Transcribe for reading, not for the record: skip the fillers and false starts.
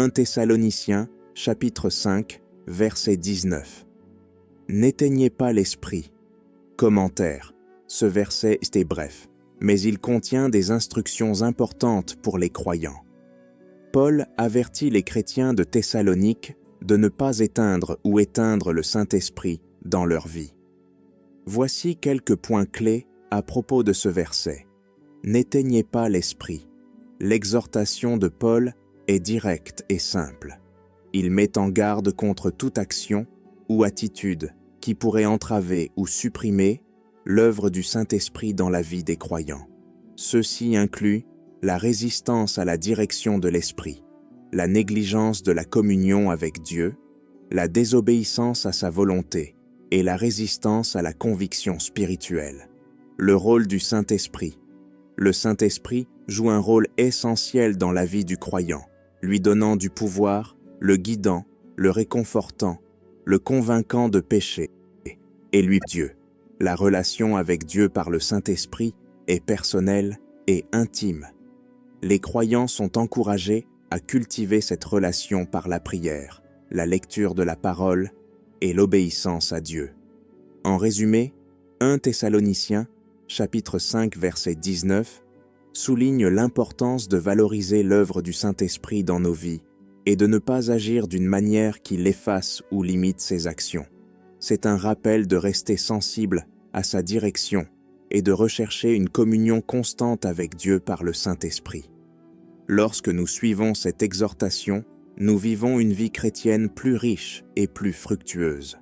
1 Thessaloniciens, chapitre 5, verset 19. N'éteignez pas l'esprit. Commentaire. Ce verset est bref, mais il contient des instructions importantes pour les croyants. Paul avertit les chrétiens de Thessalonique de ne pas éteindre ou éteindre le Saint-Esprit dans leur vie. Voici quelques points clés à propos de ce verset. N'éteignez pas l'esprit. L'exhortation de Paul est directe et simple. Il met en garde contre toute action ou attitude qui pourrait entraver ou supprimer l'œuvre du Saint-Esprit dans la vie des croyants. Ceci inclut la résistance à la direction de l'Esprit, la négligence de la communion avec Dieu, la désobéissance à sa volonté et la résistance à la conviction spirituelle. Le rôle du Saint-Esprit. Le Saint-Esprit joue un rôle essentiel dans la vie du croyant, lui donnant du pouvoir, le guidant, le réconfortant, le convainquant de péché, et lui Dieu. La relation avec Dieu par le Saint-Esprit est personnelle et intime. Les croyants sont encouragés à cultiver cette relation par la prière, la lecture de la parole et l'obéissance à Dieu. En résumé, 1 Thessaloniciens, chapitre 5, verset 19, souligne l'importance de valoriser l'œuvre du Saint-Esprit dans nos vies et de ne pas agir d'une manière qui l'efface ou limite ses actions. C'est un rappel de rester sensible à sa direction et de rechercher une communion constante avec Dieu par le Saint-Esprit. Lorsque nous suivons cette exhortation, nous vivons une vie chrétienne plus riche et plus fructueuse.